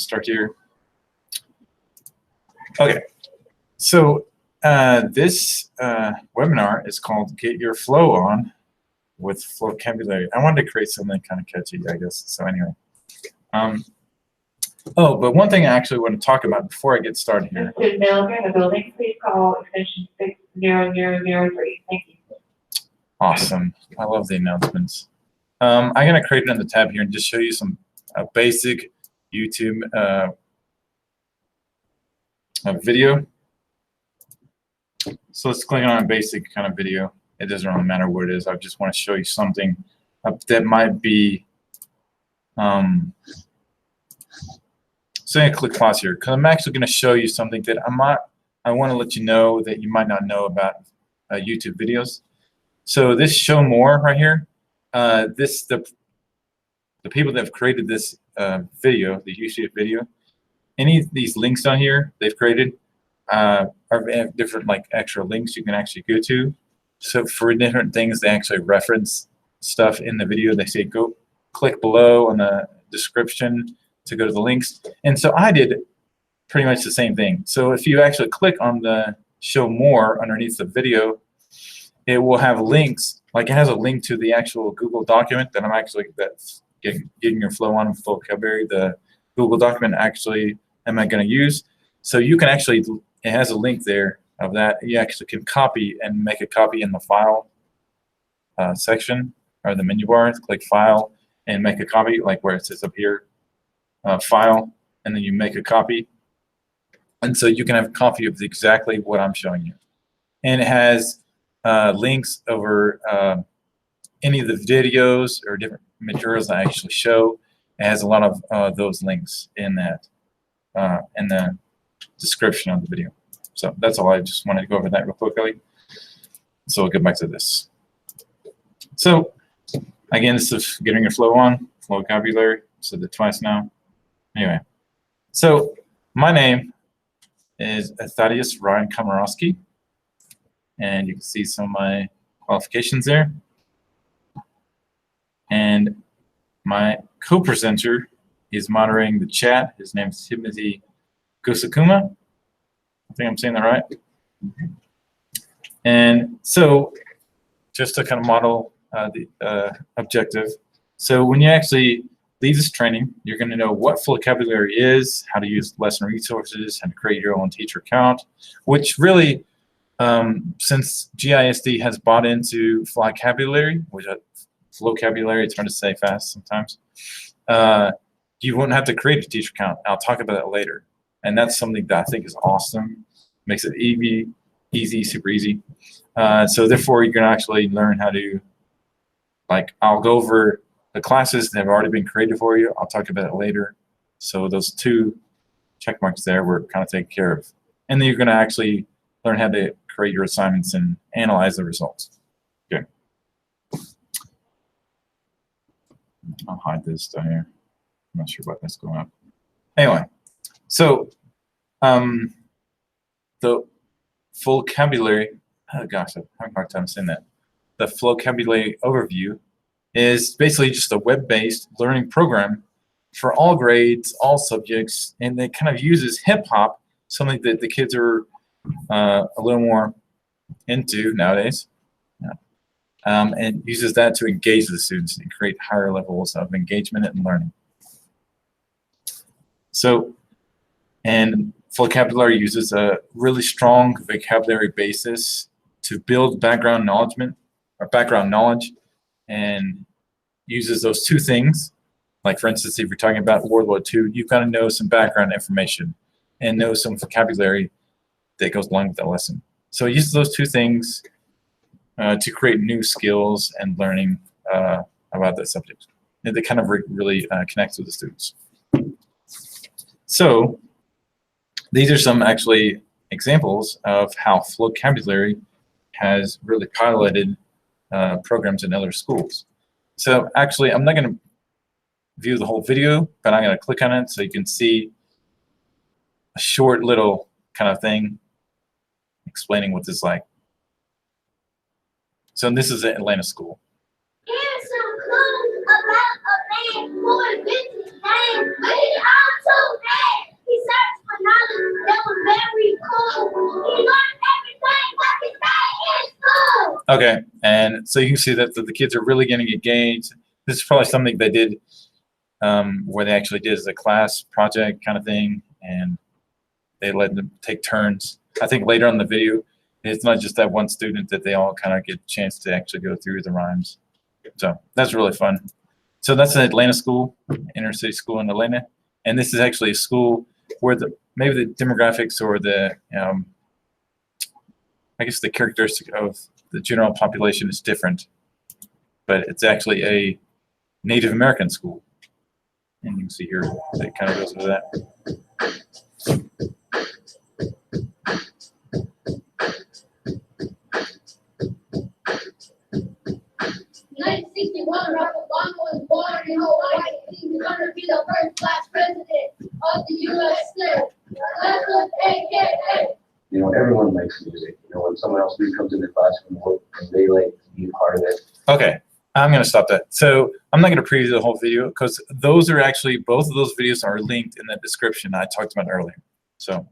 start here. Okay, so this webinar is called Get Your Flow On with Flocabulary. I wanted to create something kind of catchy, I guess. So anyway. Oh, but one thing I actually want to talk about before I get started here. Mr. Miller, the building, please call extension 60003. Thank you. Awesome. I love the announcements. I'm going to create another tab here and just show you some basic YouTube video. So let's click on a basic kind of video. It doesn't really matter what it is. I just want to show you something that might be. So I click pause here because I'm actually going to show you something that I want to let you know that you might not know about YouTube videos. So this show more right here. The people that have created this video, the YouTube video, any of these links on here they've created are different like extra links you can actually go to. So for different things, they actually reference stuff in the video. They say go click below on the description to go to the links. And so I did pretty much the same thing. So if you actually click on the show more underneath the video, it will have links. Like it has a link to the actual Google document that that's getting your flow on Flocabulary. The Google document actually am I going to use. So you can actually, it has a link there of that. You actually can copy and make a copy in the file section or the menu bar. Click file and make a copy, like where it says up here, file, and then you make a copy. And so you can have a copy of exactly what I'm showing you. And it has links over any of the videos or different materials I actually show. It has a lot of those links in that in the description of the video. So that's all. I just wanted to go over that real quickly. So we'll get back to this. So again, this is getting your flow on, Flocabulary. Said it twice now. Anyway, so my name is Thaddeus Ryan Komorowski, and you can see some of my qualifications there. And my co-presenter is moderating the chat. His name is Timothy Gosakuma. I think I'm saying that right. And so just to kind of model the objective. So when you actually leave this training, you're going to know what Flocabulary is, how to use lesson resources, how to create your own teacher account, which really, since GISD has bought into Flocabulary, which Flocabulary, it's hard to say fast sometimes, you won't have to create a teacher account. I'll talk about that later. And that's something that I think is awesome. Makes it easy, super easy. So therefore, you're going to actually learn how to, like, I'll go over the classes that have already been created for you. I'll talk about it later. So those two check marks there were kind of taken care of. And then you're going to actually learn how to create your assignments and analyze the results. Okay. I'll hide this down here. I'm not sure what that's going on. Anyway, so the Flocabulary, oh gosh, I'm having a hard time saying that. The Flocabulary overview is basically just a web-based learning program for all grades, all subjects, and it kind of uses hip-hop, something that the kids are a little more into nowadays, and uses that to engage the students and create higher levels of engagement and learning. So, and Flocabulary uses a really strong vocabulary basis to build background knowledge, and uses those two things. Like for instance, if you're talking about World War II, you've got to know some background information and know some vocabulary that goes along with that lesson. So it uses those two things to create new skills and learning about that subject. And they kind of really connect with the students. So these are some actually examples of how Flocabulary has really piloted programs in other schools. So actually, I'm not going to view the whole video, but I'm going to click on it so you can see a short little kind of thing explaining what this is like. So this is an Atlanta school. Here's some clues about a man born with his name. Read out so bad. He searched for knowledge that was very cool. He learned everything but his day in school. Okay, and so you can see that the kids are really getting engaged. This is probably something they did where they actually did as a class project kind of thing, and they let them take turns. I think later on in the video, it's not just that one student, that they all kind of get a chance to actually go through the rhymes. So that's really fun. So that's an Atlanta school, inner city school in Atlanta, and this is actually a school where maybe the demographics or the I guess the characteristic of the general population is different, but it's actually a Native American school, and you can see here that it kind of goes into that. In 1961, Barack Obama was born in Hawaii. He was going to be the first Black president of the USA. That's what AKA. You know, everyone likes music. You know, when someone else new comes into class and they like to be part of it. Okay, I'm going to stop that. So I'm not going to preview the whole video because those are actually, both of those videos are linked in the description I talked about earlier. So,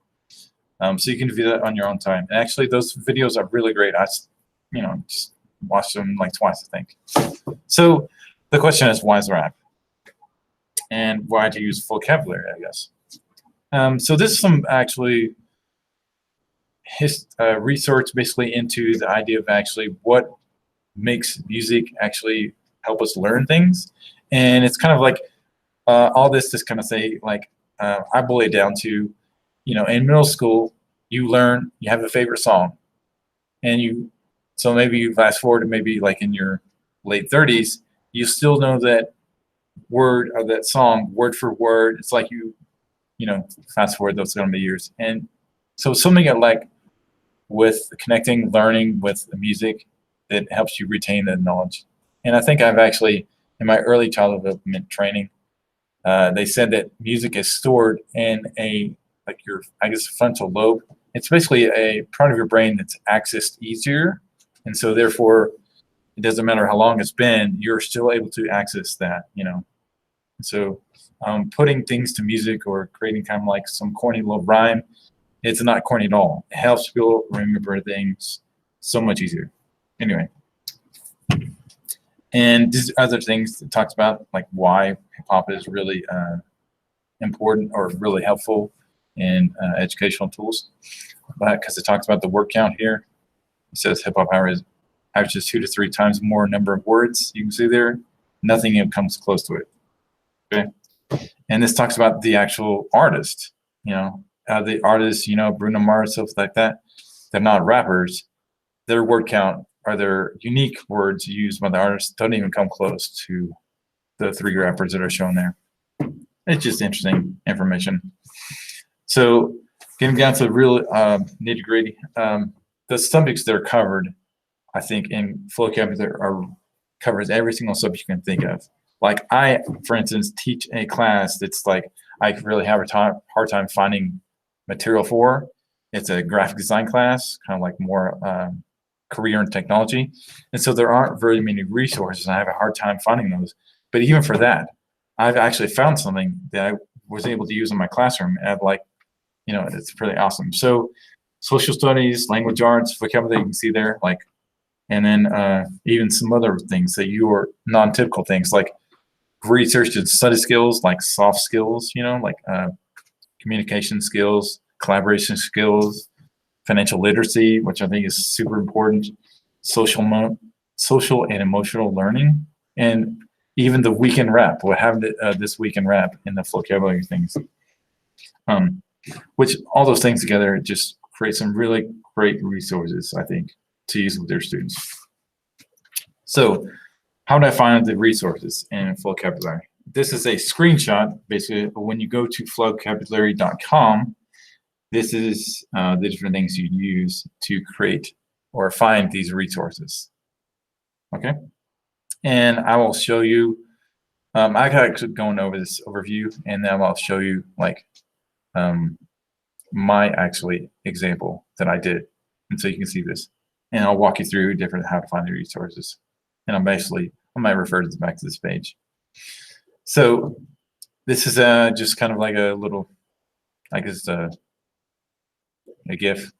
so you can view that on your own time. And actually, those videos are really great. I, just watched them like twice, I think. So the question is, why is rap? And why to use vocabulary, I guess. So this is some actually research basically into the idea of actually what makes music actually help us learn things. And it's kind of like all this just kind of say, like, I boil it down to, in middle school, you learn, you have a favorite song. And so maybe you fast forward to maybe like in your late 30s, you still know that word of that song, word for word. It's like fast forward those so many years. And so something like with connecting, learning with the music that helps you retain that knowledge. And I think I've actually, in my early childhood development training, they said that music is stored in your frontal lobe. It's basically a part of your brain that's accessed easier. And so therefore, it doesn't matter how long it's been, you're still able to access that, So putting things to music or creating kind of like some corny little rhyme, it's not corny at all. It helps people remember things so much easier. Anyway. And these other things it talks about, like why hip hop is really important or really helpful in educational tools. But because it talks about the word count here, it says hip hop averages 2 to 3 times more number of words. You can see there, nothing even comes close to it. Okay, and this talks about the actual artist. The artists, Bruno Mars, stuff like that. They're not rappers. Their word count or their unique words used by the artists don't even come close to the 3 rappers that are shown there. It's just interesting information. So getting down to the real nitty-gritty, the subjects that are covered, I think, in Flocabulary covers every single subject you can think of. Like I, for instance, teach a class that's like I really have a hard time finding material for. It's a graphic design class, kind of like more career in technology. And so there aren't very many resources, and I have a hard time finding those. But even for that, I've actually found something that I was able to use in my classroom. And I've it's pretty awesome. So social studies, language arts, vocabulary, you can see there, and then even some other things that are non-typical things, like research and study skills, like soft skills, communication skills, collaboration skills, financial literacy, which I think is super important, social and emotional learning, and even the weekend rap. What happened this weekend rap in the vocabulary things, which all those things together just create some really great resources, I think, to use with their students. So how do I find the resources in Flocabulary? This is a screenshot. Basically, when you go to flocabulary.com, this is the different things you use to create or find these resources. Okay, and I will show you. I can actually go over this overview, and then I'll show you my actually example that I did, and so you can see this, and I'll walk you through how to find the resources, and I might refer back to this page. So this is just kind of like a little, I guess, a GIF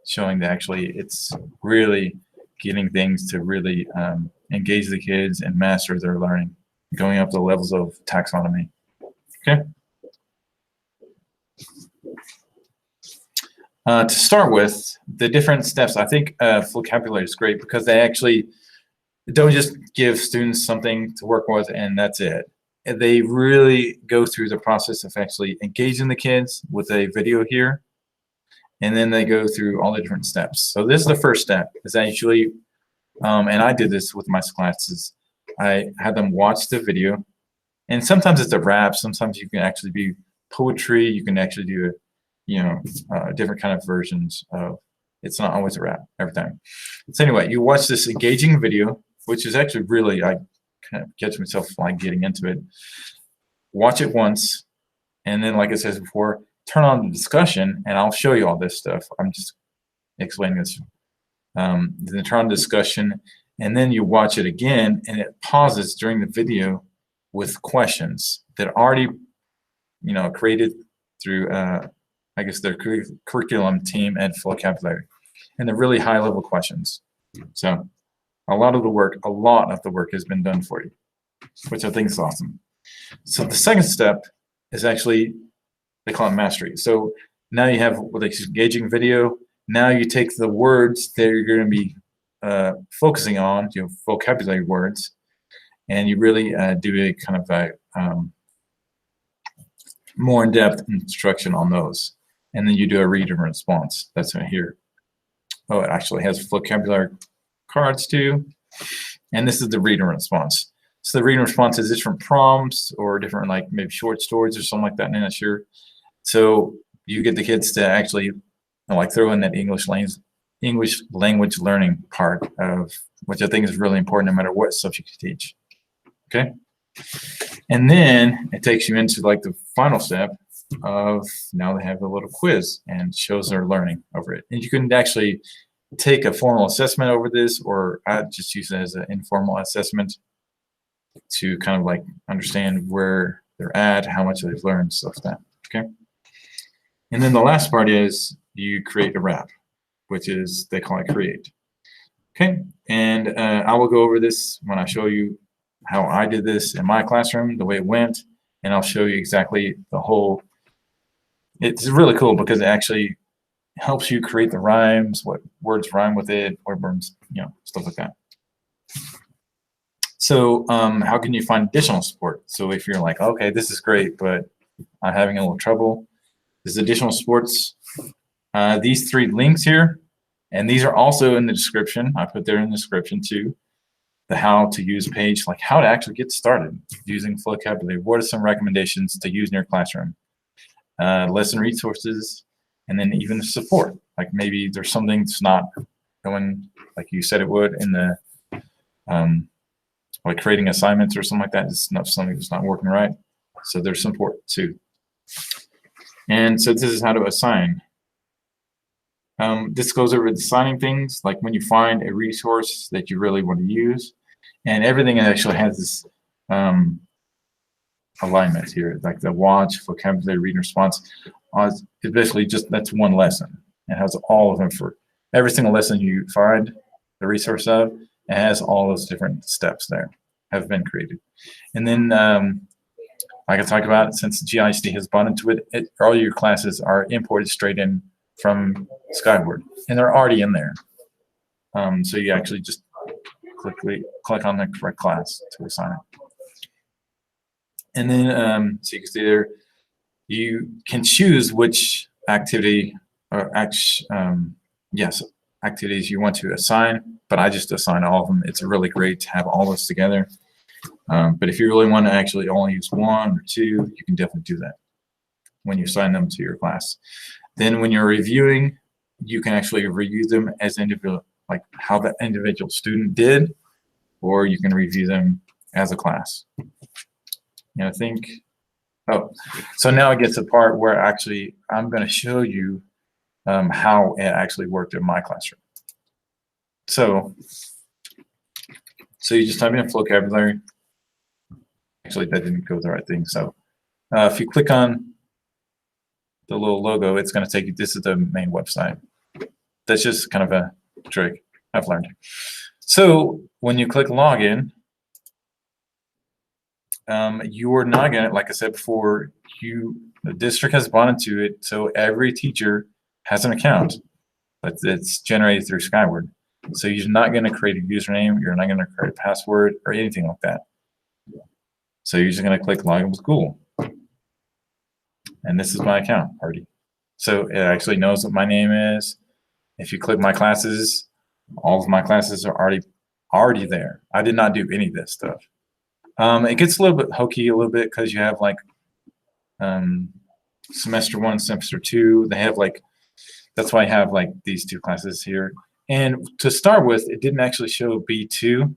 showing that actually it's really getting things to really engage the kids and master their learning, going up the levels of taxonomy. Okay. To start with, the different steps, I think Flocabulary is great because they actually don't just give students something to work with and that's it. They really go through the process of actually engaging the kids with a video here, and then they go through all the different steps. So this is the first step, is actually, and I did this with my classes, I had them watch the video, and sometimes it's a rap, sometimes you can actually do poetry, you can actually do, different kind of versions of, it's not always a rap every time. So anyway, you watch this engaging video, which is actually really, I kind of catch myself like getting into it. Watch it once, and then like I said before, turn on the discussion, and I'll show you all this stuff. I'm just explaining this. Then turn on the discussion, and then you watch it again, and it pauses during the video with questions that are already, created through, I guess, their curriculum team at Flocabulary, and they're really high-level questions. So a lot of the work has been done for you, which I think is awesome. So the second step is actually, they call it mastery. So now you have what they engaging video. Now you take the words that you're going to be focusing on, vocabulary words, and you really do a kind of a more in-depth instruction on those. And then you do a read and response. That's right here. Oh, it actually has vocabulary cards too. And this is the read and response. So the read and response is different prompts or different, like maybe short stories or something like that. I'm not sure. So you get the kids to actually like throw in that English language learning part of, which I think is really important no matter what subject you teach. Okay. And then it takes you into like the final step of, now they have a little quiz and shows their learning over it. And you can actually take a formal assessment over this, or I just use it as an informal assessment to kind of like understand where they're at, how much they've learned, stuff like that. Okay. And then the last part is you create a wrap, which is, they call it create. Okay. And I will go over this when I show you how I did this in my classroom, the way it went, and I'll show you exactly the whole. It's really cool because it actually helps you create the rhymes, what words rhyme with it, what words, stuff like that. So how can you find additional support? So if you're like, okay, this is great, but I'm having a little trouble, there's additional supports. These 3 links here, and these are also in the description. I put there in the description too. The how to use page, like how to actually get started using Flocabulary. What are some recommendations to use in your classroom? Lesson resources, and then even the support. Like maybe there's something that's not going like you said it would in the like creating assignments or something like that. It's not something that's not working right. So there's support too. And so this is how to assign. This goes over assigning things, like when you find a resource that you really want to use, and everything actually has this alignment here, like the watch, vocabulary, read, and response. It's basically just, that's one lesson. It has all of them for every single lesson you find the resource of. It has all those different steps there have been created. And then like I talked about, since GISD has bought into it, all your classes are imported straight in from Skyward, and they're already in there. So you actually just click on the correct class to assign it. And then, so you can see there, you can choose which activity or activities you want to assign, but I just assign all of them. It's really great to have all those together. But if you really want to actually only use 1 or 2, you can definitely do that when you assign them to your class. Then when you're reviewing, you can actually review them as individual, like how the individual student did, or you can review them as a class. And I think, oh, so now it gets to the part where actually I'm going to show you how it actually worked in my classroom. So you just type in Flocabulary. Actually, that didn't go the right thing. So If you click on the little logo, it's going to take you, this is the main website. That's just kind of a trick I've learned. So when you click login, you're not going to, like I said before, the district has bought into it, so every teacher has an account that's generated through Skyward. So you're not going to create a username, you're not going to create a password or anything like that. So you're just going to click login with Google. And this is my account already. So it actually knows what my name is. If you click my classes, all of my classes are already there. I did not do any of this stuff. It gets a little bit hokey a little bit because you have like semester 1, semester 2. They have like, that's why I have like these 2 classes here. And to start with, it didn't actually show B2.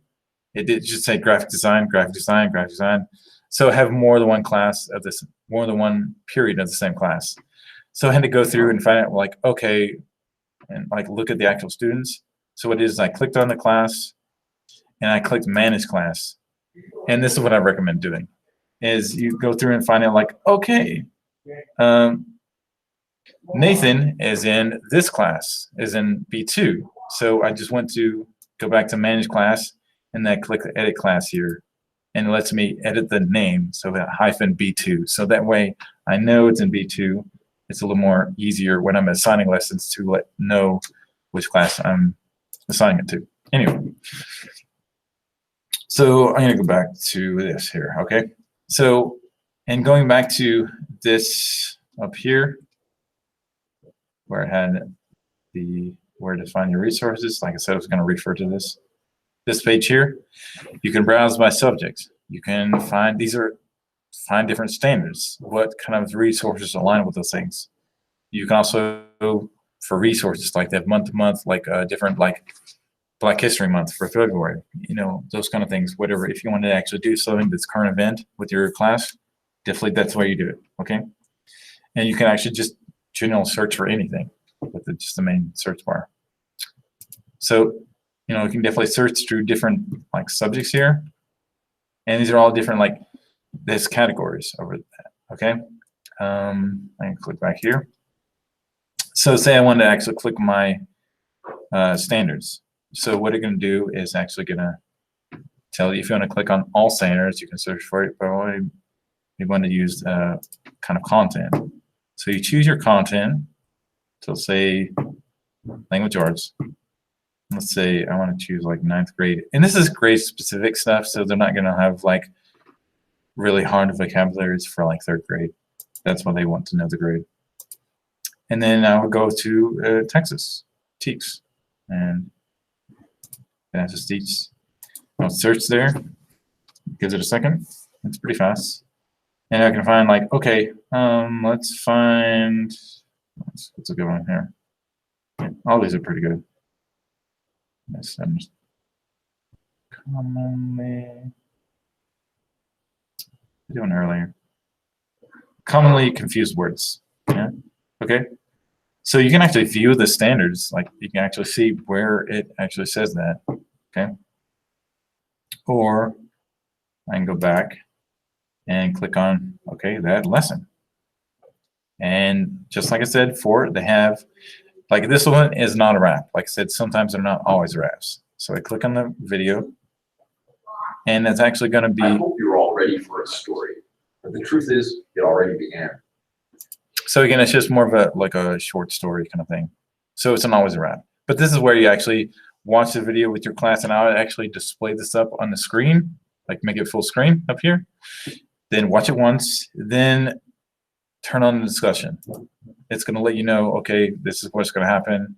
It did just say graphic design, graphic design, graphic design. So I have more than one class of this, more than one period of the same class. So I had to go through and find out like, okay, and like look at the actual students. So what it is, I clicked on the class and I clicked manage class. And this is what I recommend doing, is you go through and find out like, okay, Nathan is in this class, is in B2. So I just went to go back to manage class and then click the edit class here. And it lets me edit the name, so that -B2. So that way I know it's in B2. It's a little more easier when I'm assigning lessons to know which class I'm assigning it to. Anyway, so I'm gonna go back to this here, okay? So, and going back to this up here, where I had where to find your resources, like I said, I was gonna refer to this page here. You can browse by subject. You can find find different standards. What kind of resources align with those things? You can also, for resources like that month to month, like different like Black History Month for February, you know, those kind of things. Whatever. If you want to actually do something that's current event with your class, definitely that's why you do it. Okay, and you can actually just general search for anything with just the main search bar. So, you know, you can definitely search through different like subjects here. And these are all different like this categories over that, okay? I can click back here. So say I want to actually click my standards. So what it's going to do is actually going to tell you if you want to click on all standards, you can search for it, but you want to use kind of content. So you choose your content. So say language arts. Let's say I want to choose like 9th grade. And this is grade specific stuff, so they're not going to have like really hard vocabularies for like 3rd grade. That's why they want to know the grade. And then I would go to Texas, TEACS. And that's just TEACS. I'll search there. Gives it a second. It's pretty fast. And I can find like, okay, let's find, what's a good one here? All these are pretty good. Yes, I'm just commonly doing earlier. Commonly confused words. Yeah. Okay. So you can actually view the standards. Like you can actually see where it actually says that. Okay. Or I can go back and click on that lesson. And just like I said before, they have. Like this one is not a wrap. Like I said, sometimes they're not always wraps. So I click on the video, and it's actually going to be. I hope you're all ready for a story. But the truth is, it already began. So again, it's just more of a short story kind of thing. So it's not always a wrap. But this is where you actually watch the video with your class, and I would actually display this up on the screen, like make it full screen up here. Then watch it once, then turn on the discussion. It's going to let you know, okay, this is what's going to happen.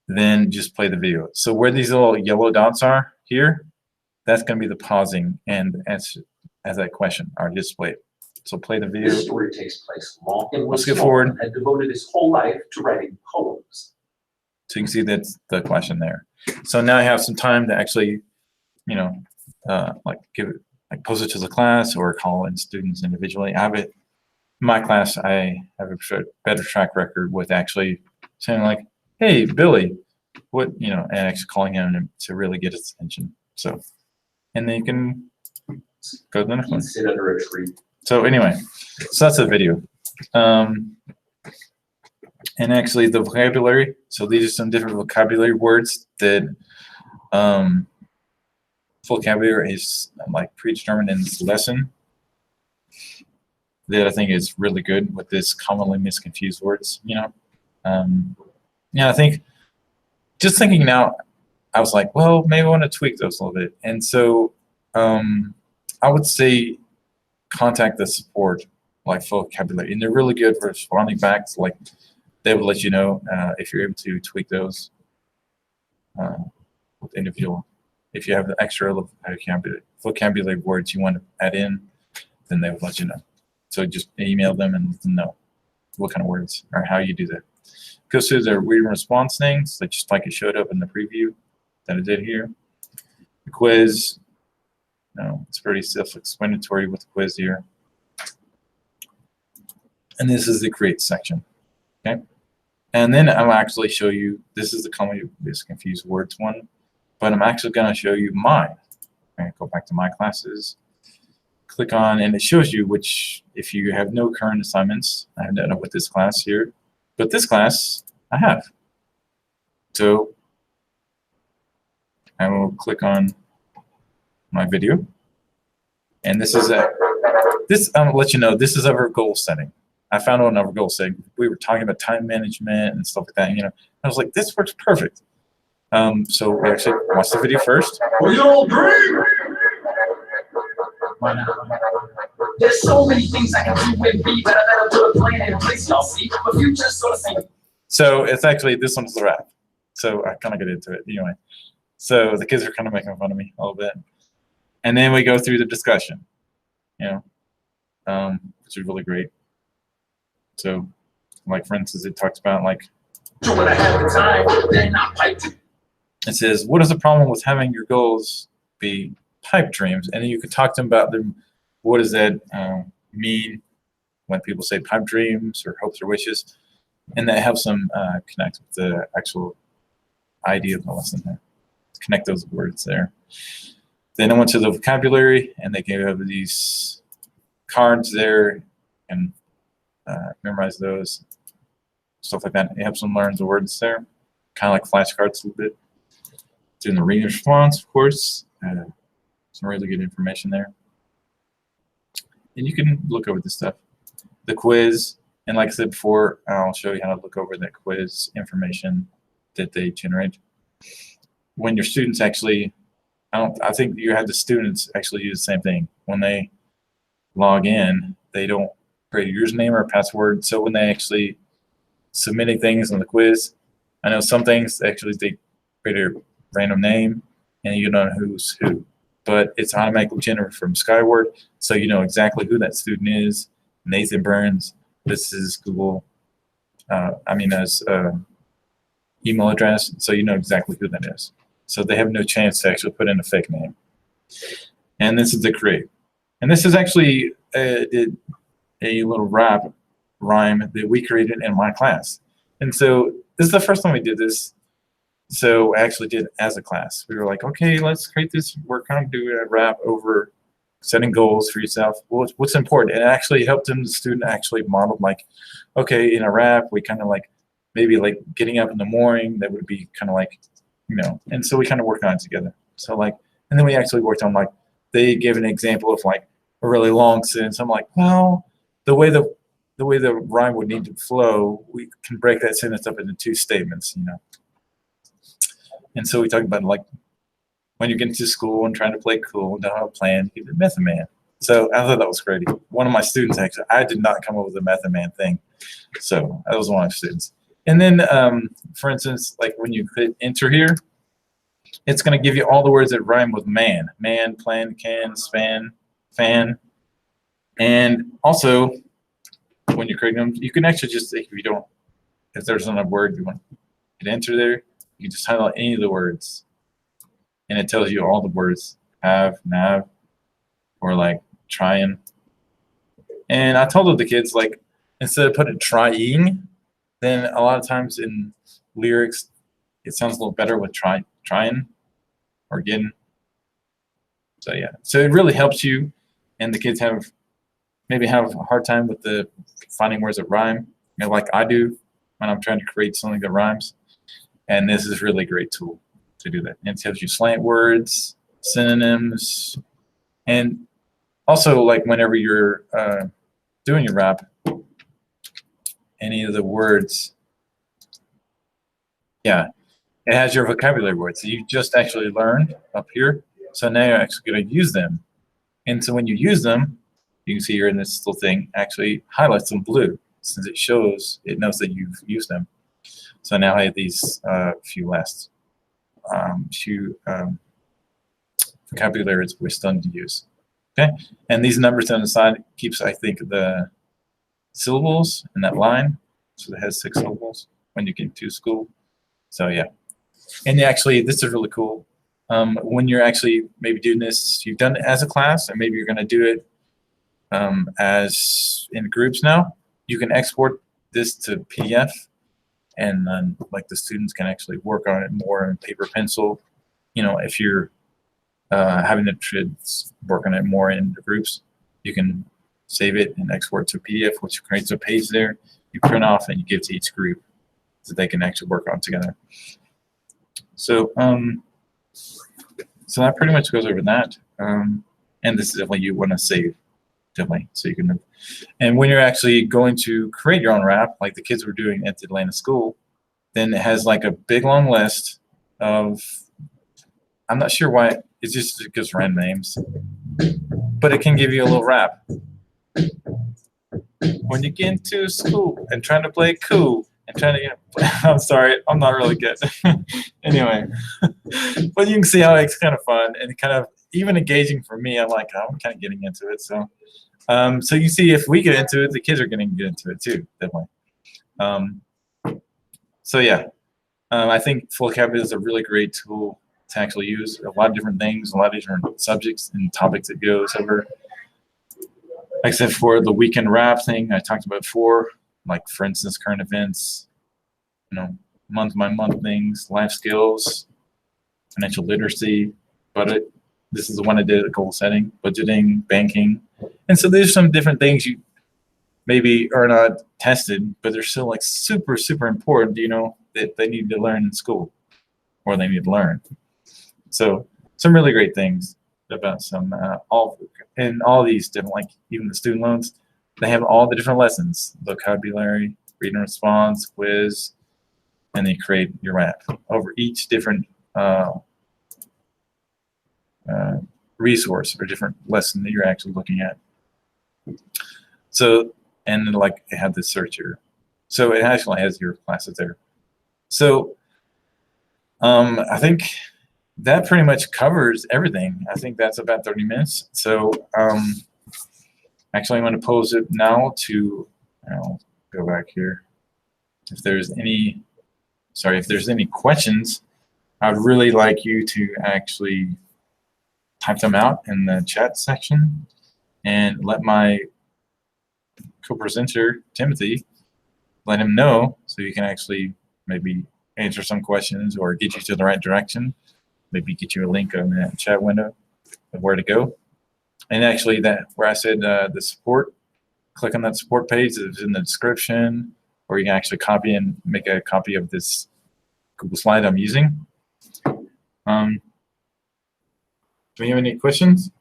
Then just play the video. So where these little yellow dots are here, that's going to be the pausing and answer as that question or display it. So play the video. This story takes place long and Let's skip forward. had devoted his whole life to writing poems. So you can see that's the question there. So now I have some time to actually, you know, like give it, like pose it to the class or call in students individually. I have it. In my class, I have a better track record with actually saying like, "Hey, Billy, what?" You know, and actually calling him to really get his attention. So, and then you can go to the next one. He'd sit under a tree So anyway, so that's the video. And actually the vocabulary, so these are some different vocabulary words that vocabulary is like predetermined in this lesson that I think is really good with this commonly misconfused words, you know. Yeah, I think just thinking now, I was like, well, maybe I want to tweak those a little bit. And so I would say contact the support, like vocabulary, and they're really good for responding back. So, like, they would let you know if you're able to tweak those with individual. If you have the extra vocabulary words you want to add in, then they would let you know. So just email them and let them know what kind of words or how you do that. Goes through the read and response things, like just like it showed up in the preview that I did here. The quiz, no, it's pretty self-explanatory with the quiz here. And this is the create section, okay? And then I'll actually show you, this is the commonly misconfused words one, but I'm actually gonna show you mine. Okay, go back to my classes, click on, and it shows you which, if you have no current assignments, I have done with this class here, but this class I have. So I will click on my video, and this is I'm gonna let you know this is our goal setting. I found one of our goal setting. We were talking about time management and stuff like that. You know, I was like, this works perfect. So we actually watch the video first. We all dream. There's so many things I can do with me, but I better put a plan in place, y'all see. The future sort of see. So it's actually, this one's the rap. So I kind of get into it anyway. So the kids are kind of making fun of me a little bit. And then we go through the discussion, you know, which is really great. So, like, for instance, it talks about, like, When I have the time, then I pipe to. it says, what is the problem with having your goals be pipe dreams? And then you can talk to them about them. What does that mean when people say pipe dreams or hopes or wishes? And that helps them connect with the actual idea of the lesson there. Connect those words there. Then I went to the vocabulary, and they gave these cards there, and memorize those, stuff like that. It helps them learn the words there, kind of like flashcards a little bit. Doing the read and response, of course, some really good information there. And you can look over this stuff. The quiz, and like I said before, I'll show you how to look over that quiz information that they generate. When your students actually, I think you have the students actually do the same thing. When they log in, they don't create a username or a password. So when they actually submitting things on the quiz, I know some things actually they create a random name and you don't know who's who, but it's automatically generated from Skyward, so you know exactly who that student is. Nathan Burns, this is Google, as email address, so you know exactly who that is. So they have no chance to actually put in a fake name. And this is the create. And this is actually a little rhyme that we created in my class. And so this is the first time we did this. So I actually did it as a class. We were like, okay, let's create this. We're kind of doing a rap over setting goals for yourself. What's important? And it actually helped them, the student actually modeled like, okay, in a rap, we kind of like, maybe like getting up in the morning, that would be kind of like, you know, and so we kind of worked on it together. So like, and then we actually worked on like, they gave an example of like a really long sentence. I'm like, well, the way the rhyme would need to flow, we can break that sentence up into two statements, you know. And so we talked about like when you get into school and trying to play cool, don't have a plan, you're the Method Man. So I thought that was great. One of my students actually, I did not come up with the Method Man thing. So that was one of my students. And then, for instance, like when you click enter here, it's going to give you all the words that rhyme with man. Man, plan, can, span, fan. And also, when you're creating them, you can actually just, if there's not a word you want to enter there, you can just highlight any of the words. And it tells you all the words, have, nav, or like trying. And I told the kids, like, instead of putting trying, then a lot of times in lyrics, it sounds a little better with trying or getting. So yeah, so it really helps you, and the kids have maybe have a hard time with the finding words that rhyme, like I do when I'm trying to create something that rhymes. And this is really a great tool to do that. And it tells you slant words, synonyms, and also like whenever you're doing your rap, any of the words, yeah, it has your vocabulary words that you just actually learned up here. So now you're actually going to use them. And so when you use them, you can see here in this little thing actually highlights them blue, since it shows, it knows that you've used them. So now I have these few last vocabularies we're starting to use. Okay, and these numbers on the side keeps, I think, the syllables in that line. So it has 6 syllables when you get to school. So yeah, and actually this is really cool. When you're actually maybe doing this, you've done it as a class, and maybe you're going to do it as in groups now. You can export this to PDF, and then like the students can actually work on it more in paper pencil. You know, if you're having the kids work on it more in the groups, you can save it and export to PDF, which creates a page there. You print off and you give to each group so they can actually work on together. So, so that pretty much goes over that. And this is definitely you want to save, definitely, so you can. And when you're actually going to create your own rap, like the kids were doing at the Atlanta school, then it has like a big long list of, I'm not sure why, it's just it gives random names, but it can give you a little rap. When you get into school and trying to play cool and trying to, I'm sorry, I'm not really good. Anyway, but you can see how it's kind of fun and kind of even engaging for me. I'm like, oh, I'm kind of getting into it. So, so you see, if we get into it, the kids are going to get into it too, definitely. So yeah, I think Flocabulary is a really great tool to actually use. A lot of different things, a lot of different subjects and topics it goes over. Except for the weekend rap thing I talked about before, like for instance, current events, you know, month by month things, life skills, financial literacy, budget. This is the one I did at goal setting, budgeting, banking. And so there's some different things you maybe are not tested, but they're still like super, super important, you know, that they need to learn in school or they need to learn. So some really great things about some, all these different, like even the student loans, they have all the different lessons, vocabulary, read and response, quiz, and they create your rap over each different resource or different lesson that you're actually looking at. So, and like it had this search here. So it actually has your classes there. So I think that pretty much covers everything. I think that's about 30 minutes. So actually I'm going to pose it now to, I'll go back here. If there's any, sorry, if there's any questions, I'd really like you to actually type them out in the chat section and let my co-presenter, Timothy, let him know so you can actually maybe answer some questions or get you to the right direction. Maybe get you a link on that chat window of where to go. And actually that where I said the support, click on that support page. It's in the description, or you can actually copy and make a copy of this Google slide I'm using. Do we have any questions?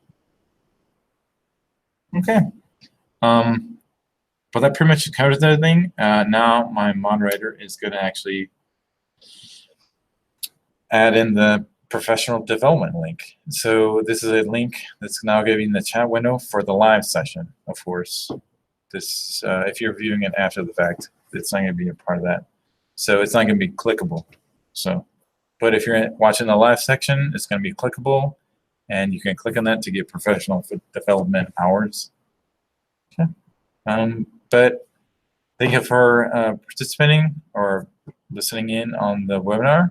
Okay. But that pretty much covers everything. Now my moderator is going to actually add in the professional development link. So this is a link that's now giving the chat window for the live session, of course. This, if you're viewing it after the fact, it's not going to be a part of that. So it's not going to be clickable. So, but if you're watching the live section, it's going to be clickable, and you can click on that to get professional development hours. Okay. But thank you for participating or listening in on the webinar.